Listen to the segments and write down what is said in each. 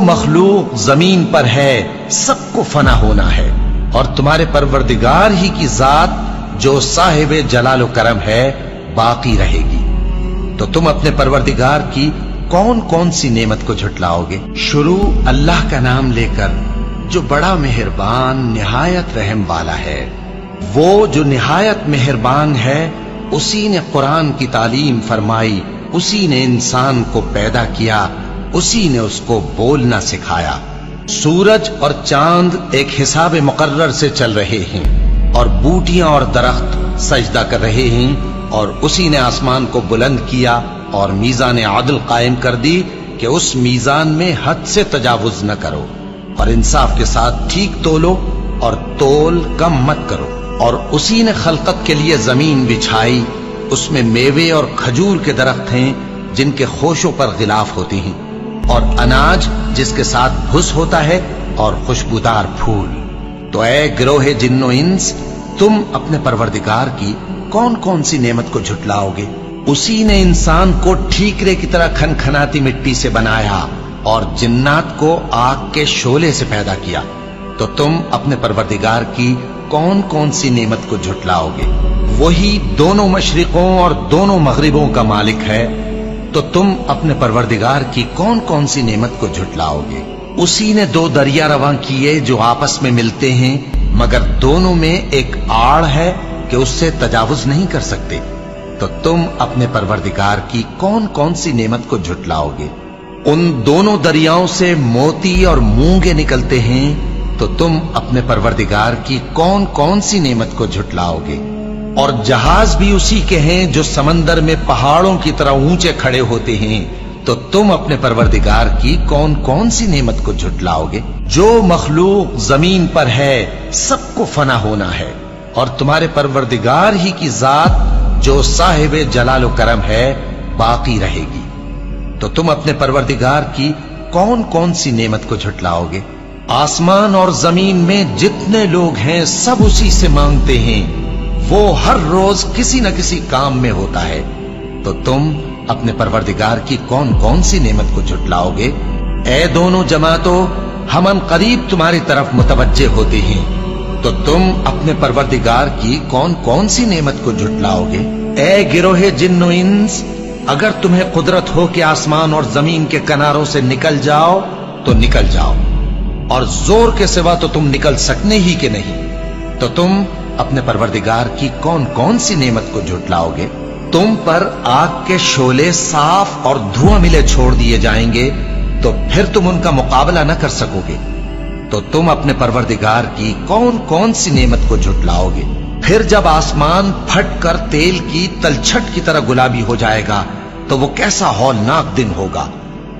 مخلوق زمین پر ہے سب کو فنا ہونا ہے، اور تمہارے پروردگار ہی کی ذات جو صاحب جلال و کرم ہے باقی رہے گی۔ تو تم اپنے پروردگار کی کون کون سی نعمت کو جھٹلاؤ گے؟ شروع اللہ کا نام لے کر جو بڑا مہربان نہایت رحم والا ہے۔ وہ جو نہایت مہربان ہے، اسی نے قرآن کی تعلیم فرمائی، اسی نے انسان کو پیدا کیا، اسی نے اس کو بولنا سکھایا۔ سورج اور چاند ایک حساب مقرر سے چل رہے ہیں، اور بوٹیاں اور درخت سجدہ کر رہے ہیں، اور اسی نے آسمان کو بلند کیا اور میزان عدل قائم کر دی کہ اس میزان میں حد سے تجاوز نہ کرو، اور انصاف کے ساتھ ٹھیک تولو اور تول کم مت کرو۔ اور اسی نے خلقت کے لیے زمین بچھائی، اس میں میوے اور کھجور کے درخت ہیں جن کے خوشوں پر غلاف ہوتی ہیں، اور اناج جس کے ساتھ بھس ہوتا ہے، اور خوشبودار پھول۔ تو اے گروہ جن و انس، تم اپنے پروردگار کی کون کون سی نعمت کو جھٹلاؤ گے؟ اسی نے انسان کو ٹھیکرے کی طرح کھنکھناتی مٹی سے بنایا، اور جنات کو آگ کے شعلے سے پیدا کیا۔ تو تم اپنے پروردگار کی کون کون سی نعمت کو جھٹلاؤ گے؟ وہی دونوں مشرقوں اور دونوں مغربوں کا مالک ہے، تو تم اپنے پروردگار کی کون کون سی نعمت کو جھٹلاؤ گے؟ اسی نے دو دریا رواں کیے جو آپس میں ملتے ہیں، مگر دونوں میں ایک آڑ ہے کہ اس سے تجاوز نہیں کر سکتے۔ تو تم اپنے پروردگار کی کون کون سی نعمت کو جھٹلاؤ گے؟ ان دونوں دریاؤں سے موتی اور مونگے نکلتے ہیں، تو تم اپنے پروردگار کی کون کون سی نعمت کو جھٹلاؤ گے؟ اور جہاز بھی اسی کے ہیں جو سمندر میں پہاڑوں کی طرح اونچے کھڑے ہوتے ہیں، تو تم اپنے پروردگار کی کون کون سی نعمت کو جھٹلاؤ گے؟ جو مخلوق زمین پر ہے سب کو فنا ہونا ہے، اور تمہارے پروردگار ہی کی ذات جو صاحب جلال و کرم ہے باقی رہے گی۔ تو تم اپنے پروردگار کی کون کون سی نعمت کو جھٹلاؤ گے؟ آسمان اور زمین میں جتنے لوگ ہیں سب اسی سے مانگتے ہیں، وہ ہر روز کسی نہ کسی کام میں ہوتا ہے۔ تو تم اپنے پروردگار کی کون کون سی نعمت کو جھٹلاؤ گے؟ اے دونوں جماعتوں، ہم ان قریب تمہاری طرف متوجہ ہوتے ہیں، تو تم اپنے پروردگار کی کون کون سی نعمت کو جھٹلاؤ گے؟ اے گروہ جن و انس، اگر تمہیں قدرت ہو کہ آسمان اور زمین کے کناروں سے نکل جاؤ تو نکل جاؤ، اور زور کے سوا تو تم نکل سکنے ہی کہ نہیں، تو تم اپنے پروردگار کی کون کون سی نعمت کو جھٹلاؤ گے؟ تم پر آگ کے شعلے صاف اور دھواں ملے چھوڑ دیے جائیں گے، تو پھر تم ان کا مقابلہ نہ کر سکو گے۔ تو تم اپنے پروردگار کی کون کون سی نعمت کو جھٹلاؤ گے؟ پھر جب آسمان پھٹ کر تیل کی تلچھٹ کی طرح گلابی ہو جائے گا تو وہ کیسا ہولناک دن ہوگا۔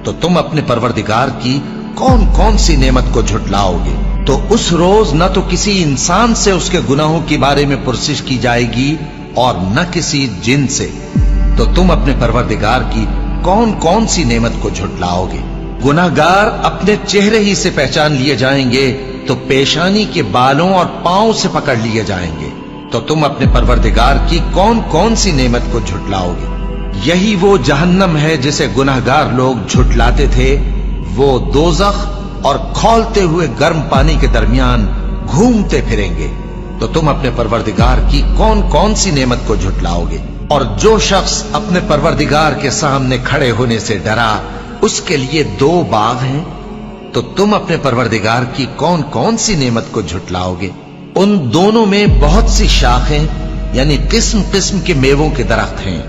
تو تم اپنے پروردگار کی کون کون سی نعمت کو جھٹلاؤ گے؟ تو اس روز نہ تو کسی انسان سے اس کے گناہوں کے بارے میں پرسش کی جائے گی اور نہ کسی جن سے۔ تو تم اپنے پروردگار کی کون کون سی نعمت کو جھٹلاؤ گے؟ گناہگار اپنے چہرے ہی سے پہچان لیے جائیں گے تو پیشانی کے بالوں اور پاؤں سے پکڑ لیے جائیں گے۔ تو تم اپنے پروردگار کی کون کون سی نعمت کو جھٹلاؤ گے؟ یہی وہ جہنم ہے جسے گناہگار لوگ جھٹلاتے تھے، وہ دوزخ اور کھولتے ہوئے گرم پانی کے درمیان گھومتے پھریں گے۔ تو تم اپنے پروردگار کی کون کون سی نعمت کو جھٹلاؤ گے؟ اور جو شخص اپنے پروردگار کے سامنے کھڑے ہونے سے ڈرا، اس کے لیے دو باغ ہیں، تو تم اپنے پروردگار کی کون کون سی نعمت کو جھٹلاؤ گے؟ ان دونوں میں بہت سی شاخیں یعنی قسم قسم کے میووں کے درخت ہیں،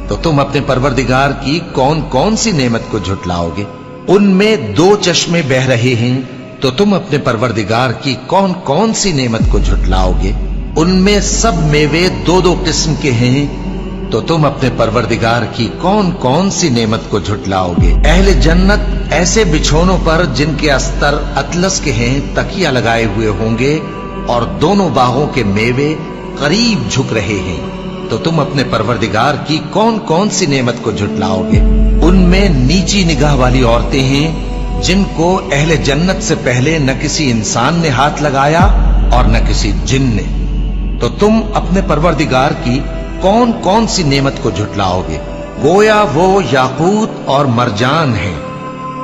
تو تم اپنے پروردگار کی کون کون سی نعمت کو جھٹلاؤ گے؟ ان میں دو چشمے بہ رہے ہیں، تو تم اپنے پروردگار کی کون کون سی نعمت کو جھٹلاؤ گے؟ ان میں سب میوے دو دو قسم کے ہیں، تو تم اپنے پروردگار کی کون کون سی نعمت کو جھٹلاؤ گے؟ اہل جنت ایسے بچھونوں پر جن کے استر اطلس کے ہیں تکیہ لگائے ہوئے ہوں گے، اور دونوں باغوں کے میوے قریب جھک رہے ہیں، تو تم اپنے پروردگار کی کون کون سی نعمت کو جھٹلاؤ گے؟ ان میں نیچی نگاہ والی عورتیں ہیں جن کو اہل جنت سے پہلے نہ کسی انسان نے ہاتھ لگایا اور نہ کسی جن نے۔ تو تم اپنے پروردگار کی کون کون سی نعمت کو جھٹلاؤ گے؟ گویا وہ یاقوت اور مرجان ہیں،